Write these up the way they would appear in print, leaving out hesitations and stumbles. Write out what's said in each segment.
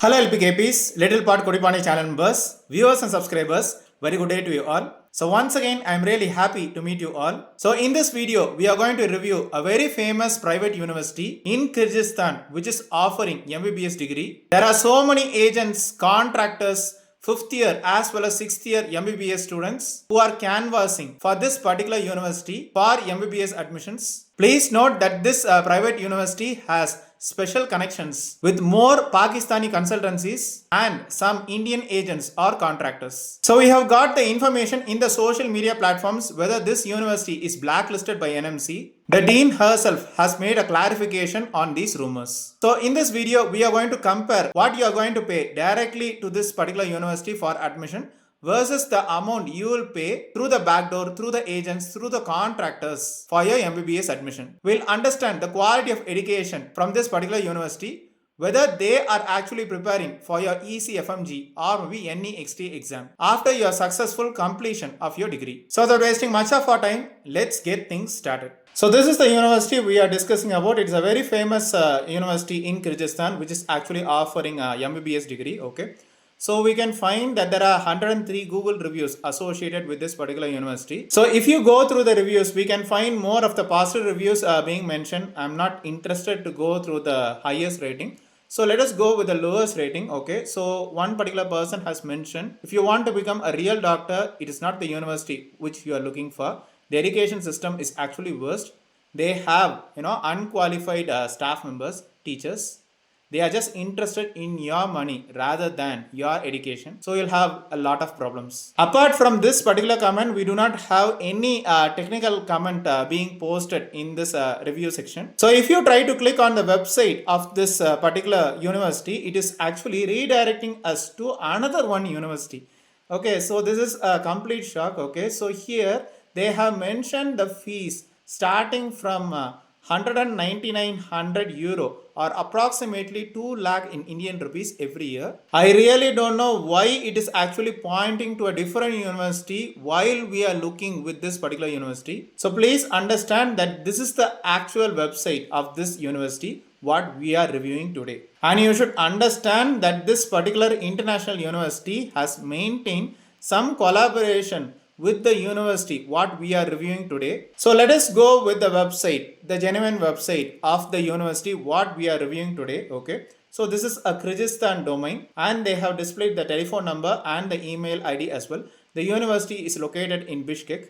Hello LPKPs, Little Part Kutti Paanai channel members, viewers and subscribers, very good day to you all. So once again, I am really happy to meet you all. So in this video, we are going to review a very famous private university in Kyrgyzstan which is offering MBBS degree. There are so many agents, contractors, 5th year as well as 6th year MBBS students who are canvassing for this particular university for MBBS admissions. Please note that this private university has special connections with more Pakistani consultancies and some Indian agents or contractors. So we have got the information in the social media platforms whether this university is blacklisted by NMC. The dean herself has made a clarification on these rumors. So in this video, we are going to compare what you are going to pay directly to this particular university for admission versus the amount you will pay through the back door, through the agents, through the contractors for your MBBS admission. We'll understand the quality of education from this particular university, whether they are actually preparing for your ECFMG or maybe NEXT exam after your successful completion of your degree. So without wasting much of our time, let's get things started. So this is the university we are discussing about. It's a very famous university in Kyrgyzstan which is actually offering a MBBS degree. Okay. So we can find that there are 103 Google reviews associated with this particular university. So if you go through the reviews, we can find more of the positive reviews being mentioned. I'm not interested to go through the highest rating. So let us go with the lowest rating. Okay. So one particular person has mentioned, if you want to become a real doctor, it is not the university which you are looking for. The education system is actually worst. They have, unqualified staff members, teachers. They are just interested in your money rather than your education. So you'll have a lot of problems. Apart from this particular comment, we do not have any technical comment being posted in this review section. So if you try to click on the website of this particular university, it is actually redirecting us to another one university. Okay, so this is a complete shock. Okay, so here they have mentioned the fees starting from 19900 euro or approximately 2 lakh in Indian rupees every year. I really don't know why it is actually pointing to a different university while we are looking with this particular university. So please understand that this is the actual website of this university what we are reviewing today. And you should understand that this particular international university has maintained some collaboration with the university what we are reviewing today. So let us go with the website, the genuine website of the university what we are reviewing today. Okay, so this is a Kyrgyzstan domain and they have displayed the telephone number and the email ID as well. The university is located in Bishkek.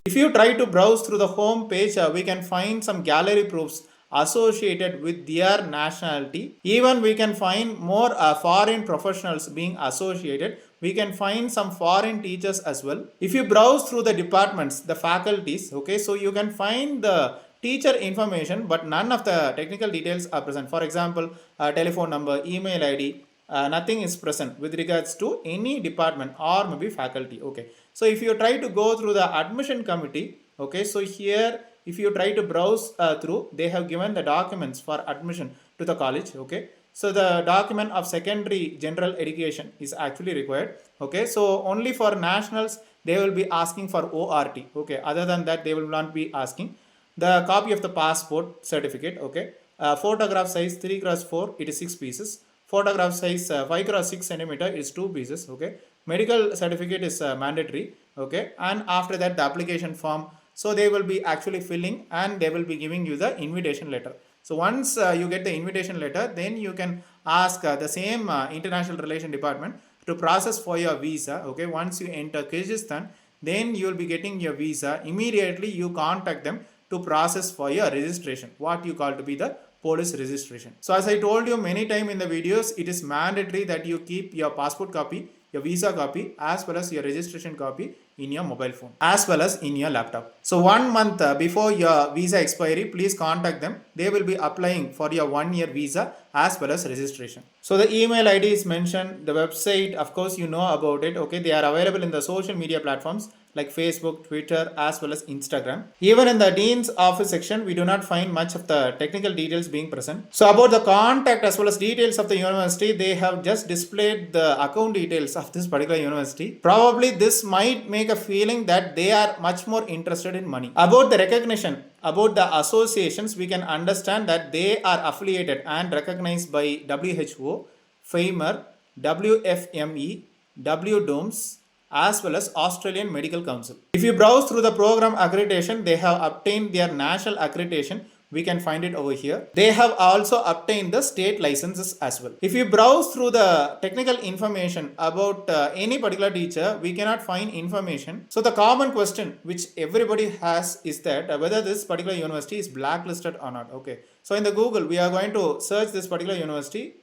If you try to browse through the home page, we can find some gallery proofs associated with their nationality. Even we can find more foreign professionals being associated. We can find some foreign teachers as well. If you browse through the departments, the faculties, okay, so you can find the teacher information, but none of the technical details are present. For example, telephone number, email ID, nothing is present with regards to any department or maybe faculty. Okay, so if you try to go through the admission committee, okay, so here if you try to browse through, they have given the documents for admission to the college. Okay, so the document of secondary general education is actually required. Okay, so only for nationals they will be asking for ORT. Okay, other than that they will not be asking. The copy of the passport certificate. Okay, photograph size 3x4, it is 6 pieces. Photograph size 5x6 centimeter is 2 pieces. Okay, medical certificate is mandatory. Okay, and after that the application form. So they will be actually filling and they will be giving you the invitation letter. So once you get the invitation letter, then you can ask the same international relation department to process for your visa. Okay, once you enter Kyrgyzstan, then you will be getting your visa. Immediately you contact them to process for your registration, what you call to be the police registration. So as I told you many times in the videos, it is mandatory that you keep your passport copy, your visa copy as well as your registration copy in your mobile phone as well as in your laptop. So 1 month before your visa expiry, please contact them. They will be applying for your 1-year visa as well as registration. So the email ID is mentioned, the website, of course you know about it. Okay, they are available in the social media platforms. like Facebook, Twitter, as well as Instagram. Even in the Dean's office section, we do not find much of the technical details being present. So about the contact as well as details of the university, they have just displayed the account details of this particular university. Probably this might make a feeling that they are much more interested in money. About the recognition, about the associations, we can understand that they are affiliated and recognized by WHO, FAMER, WFME, WDOMS, as well as Australian Medical Council. If you browse through the program accreditation, they have obtained their national accreditation. We can find it over here. They have also obtained the state licenses as well. If you browse through the technical information about any particular teacher, we cannot find information. So the common question which everybody has is that whether this particular university is blacklisted or not. Okay. So in the Google, we are going to search this particular university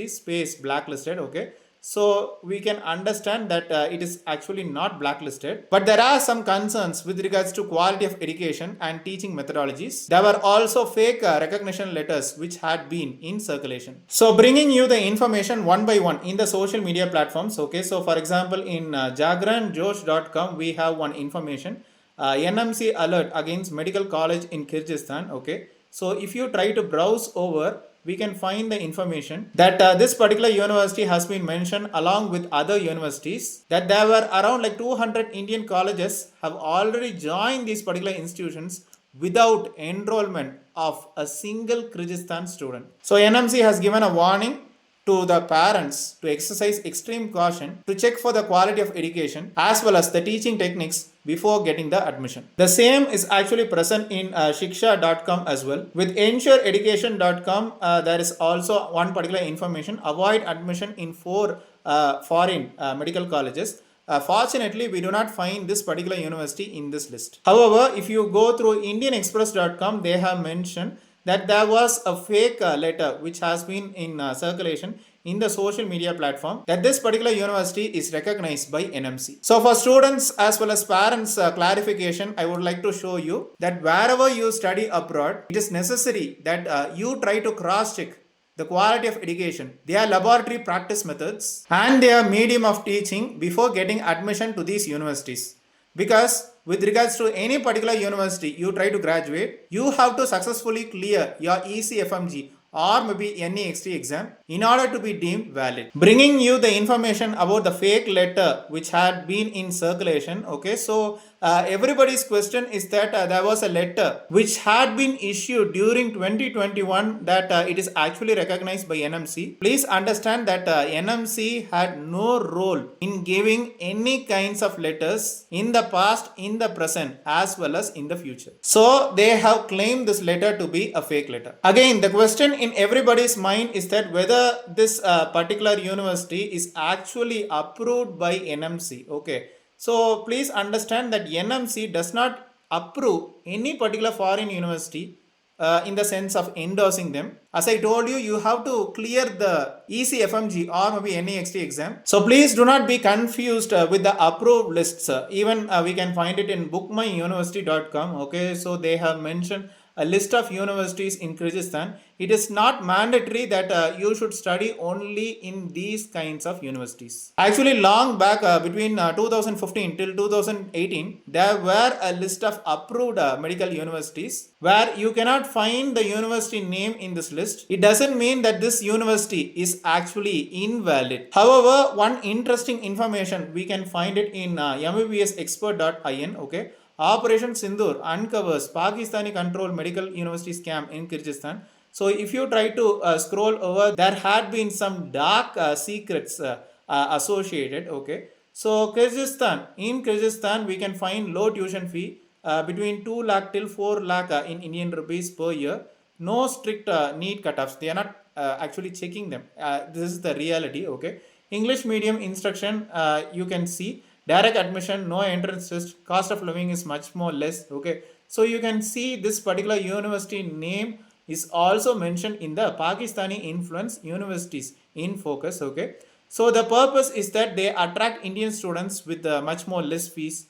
space blacklisted. Okay. So we can understand that it is actually not blacklisted, but there are some concerns with regards to quality of education and teaching methodologies. There were also fake recognition letters which had been in circulation. So bringing you the information one by one in the social media platforms. Okay, so for example in jagranjosh.com we have one information, NMC alert against medical college in Kyrgyzstan. Okay, so if you try to browse over, we can find the information that this particular university has been mentioned along with other universities, that there were around like 200 Indian colleges have already joined these particular institutions without enrollment of a single Kyrgyzstan student. So NMC has given a warning to the parents to exercise extreme caution to check for the quality of education as well as the teaching techniques before getting the admission. The same is actually present in shiksha.com as well. With ensureeducation.com, there is also one particular information: avoid admission in 4 foreign medical colleges. Fortunately, we do not find this particular university in this list. However, if you go through indianexpress.com, they have mentioned that there was a fake letter which has been in circulation in the social media platform, that this particular university is recognized by NMC. So for students as well as parents clarification, I would like to show you that wherever you study abroad, it is necessary that you try to cross check the quality of education, their laboratory practice methods and their medium of teaching before getting admission to these universities. Because with regards to any particular university you try to graduate, you have to successfully clear your ECFMG or maybe NEXT exam in order to be deemed valid. Bringing you the information about the fake letter which had been in circulation. Okay, so everybody's question is that there was a letter which had been issued during 2021 that it is actually recognized by NMC. Please understand that NMC had no role in giving any kinds of letters in the past, in the present, as well as in the future. So they have claimed this letter to be a fake letter. Again, the question in everybody's mind is that whether this particular university is actually approved by NMC. Okay. So please understand that NMC does not approve any particular foreign university in the sense of endorsing them. As I told you, you have to clear the ECFMG or maybe NEXT exam. So please do not be confused with the approved lists. Even we can find it in bookmyuniversity.com. Okay, so they have mentioned a list of universities in Kyrgyzstan. It is not mandatory that you should study only in these kinds of universities. Actually, long back between 2015 till 2018, there were a list of approved medical universities where you cannot find the university name in this list. It doesn't mean that this university is actually invalid. However, one interesting information we can find it in MBBSexpert.in. Okay. Operation Sindoor uncovers Pakistani controlled medical university scam in Kyrgyzstan. So if you try to scroll over, there had been some dark secrets associated. Okay. So in Kyrgyzstan, we can find low tuition fee between 2 lakh till 4 lakh in Indian rupees per year. No strict NEET cutoffs. They are not actually checking them. This is the reality. Okay. English medium instruction, you can see. Direct admission, no entrance test, cost of living is much more less. Okay, so you can see this particular university name is also mentioned in the Pakistani influence universities in focus. Okay, so the purpose is that they attract Indian students with much more less fees,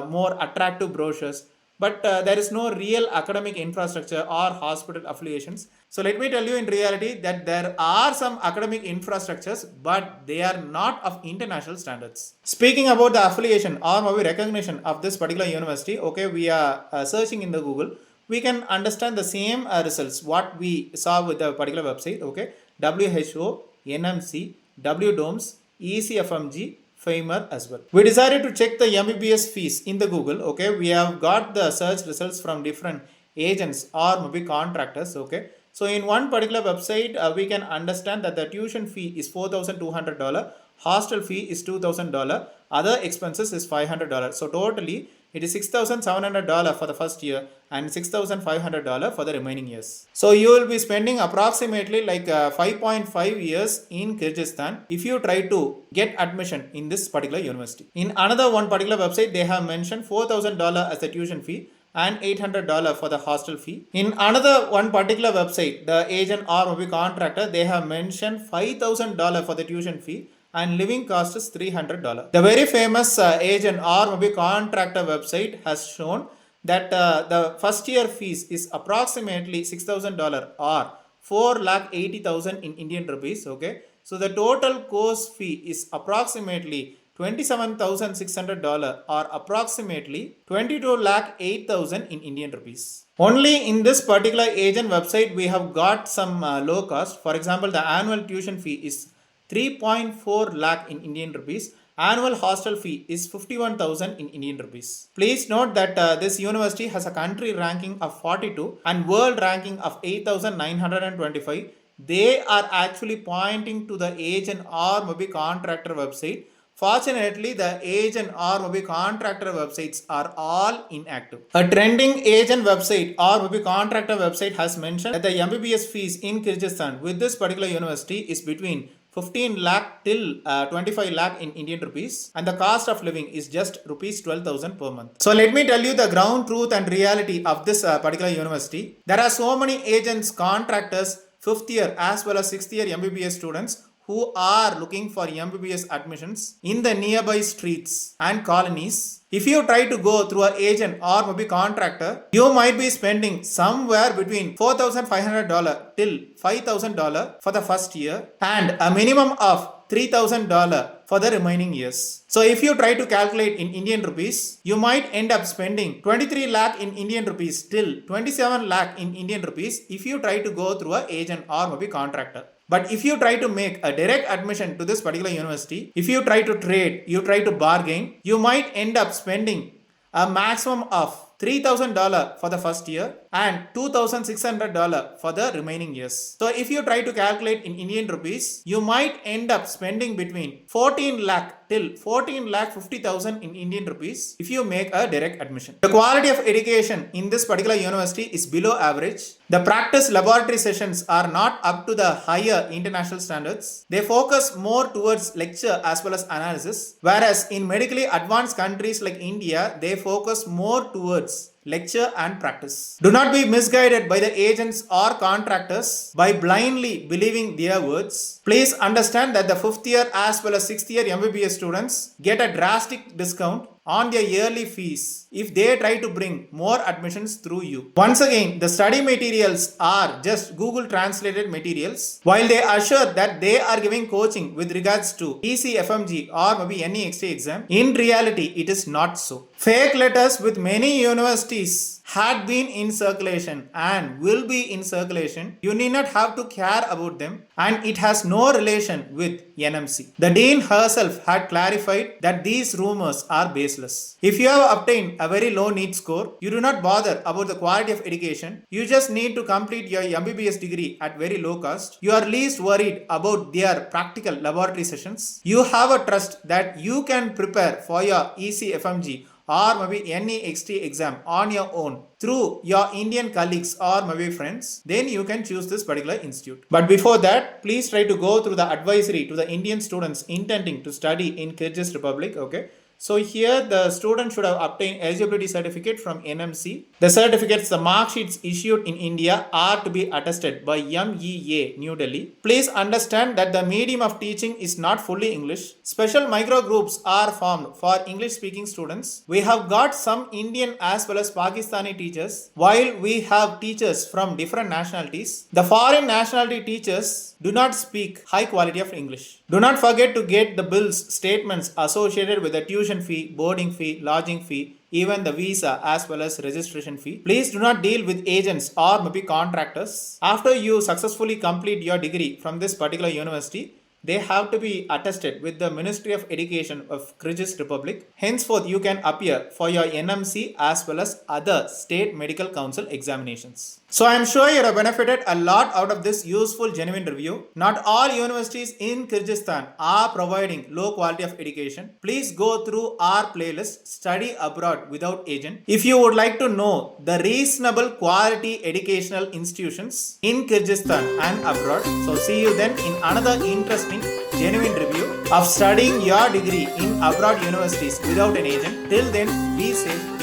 more attractive brochures, but there is no real academic infrastructure or hospital affiliations. So let me tell you in reality that there are some academic infrastructures, but they are not of international standards. Speaking about the affiliation or maybe recognition of this particular university, okay, we are searching in the Google, we can understand the same results what we saw with the particular website, okay, WHO, NMC, WDOMS, ECFMG, Famer as well. We decided to check the MBBS fees in the Google, okay. We have got the search results from different agents or maybe contractors, okay. So in one particular website, we can understand that the tuition fee is $4,200, hostel fee is $2,000, other expenses is $500. So totally it is $6,700 for the first year and $6,500 for the remaining years. So you will be spending approximately like 5.5 years in Kyrgyzstan if you try to get admission in this particular university. In another one particular website, they have mentioned $4,000 as the tuition fee and $800 for the hostel fee. In another one particular website, the agent or maybe contractor, they have mentioned $5,000 for the tuition fee and living cost is $300. The very famous agent or maybe contractor website has shown that the first year fees is approximately $6,000 or 4,80,000 in Indian rupees. Okay, so the total course fee is approximately $27,600 or approximately 22,08,000 in Indian rupees. Only in this particular agent website we have got some low cost. For example, the annual tuition fee is 3.4 lakh in Indian rupees. Annual hostel fee is 51,000 in Indian rupees. Please note that this university has a country ranking of 42 and world ranking of 8,925. They are actually pointing to the agent or maybe contractor website. Fortunately, the agent or maybe contractor websites are all inactive. A trending agent website or maybe contractor website has mentioned that the MBBS fees in Kyrgyzstan with this particular university is between 15 lakh till 25 lakh in Indian rupees, and the cost of living is just rupees 12,000 per month. So let me tell you the ground truth and reality of this particular university. There are so many agents, contractors, 5th year as well as 6th year MBBS students who are looking for MBBS admissions in the nearby streets and colonies. If you try to go through an agent or maybe contractor, you might be spending somewhere between $4,500 till $5,000 for the first year and a minimum of $3,000 for the remaining years. So if you try to calculate in Indian rupees, you might end up spending 23 lakh in Indian rupees till 27 lakh in Indian rupees if you try to go through an agent or maybe contractor. But if you try to make a direct admission to this particular university, if you try to trade, you try to bargain, you might end up spending a maximum of $3,000 for the first year and $2,600 for the remaining years. So if you try to calculate in Indian rupees, you might end up spending between 14 lakh till 14 lakh 50,000 in Indian rupees if you make a direct admission. The quality of education in this particular university is below average. The practice laboratory sessions are not up to the higher international standards. They focus more towards lecture as well as analysis, whereas in medically advanced countries like India, they focus more towards lecture and practice. Do not be misguided by the agents or contractors by blindly believing their words. Please understand that the 5th year as well as 6th year MBBS students get a drastic discount on their yearly fees if they try to bring more admissions through you. Once again, the study materials are just Google translated materials. While they assure that they are giving coaching with regards to ECFMG or maybe any extra exam, in reality it is not so. Fake letters with many universities had been in circulation and will be in circulation. You need not have to care about them, and it has no relation with NMC. The dean herself had clarified that these rumors are baseless. If you have obtained a very low NEET score, you do not bother about the quality of education. You just need to complete your MBBS degree at very low cost. You are least worried about their practical laboratory sessions. You have a trust that you can prepare for your ECFMG or maybe any XT exam on your own through your Indian colleagues or maybe friends, then you can choose this particular institute. But before that, please try to go through the advisory to the Indian students intending to study in Kyrgyz Republic. Okay, So here the student should have obtained eligibility certificate from NMC. The certificates, the mark sheets issued in India are to be attested by MEA, New Delhi. Please understand that the medium of teaching is not fully English. Special micro groups are formed for English speaking students. We have got some Indian as well as Pakistani teachers, while we have teachers from different nationalities. The foreign nationality teachers do not speak high quality of English. Do not forget to get the bills, statements associated with the tuition fee, boarding fee, lodging fee, even the visa as well as registration fee. Please do not deal with agents or maybe contractors. After you successfully complete your degree from this particular university, they have to be attested with the Ministry of Education of Kyrgyzstan Republic. Henceforth, you can appear for your NMC as well as other state medical council examinations. So I am sure you have benefited a lot out of this useful genuine review. Not all universities in Kyrgyzstan are providing low quality of education. Please go through our playlist Study Abroad Without Agent if you would like to know the reasonable quality educational institutions in Kyrgyzstan and abroad. So see you then in another interesting genuine review of studying your degree in abroad universities without an agent. Till then, be safe.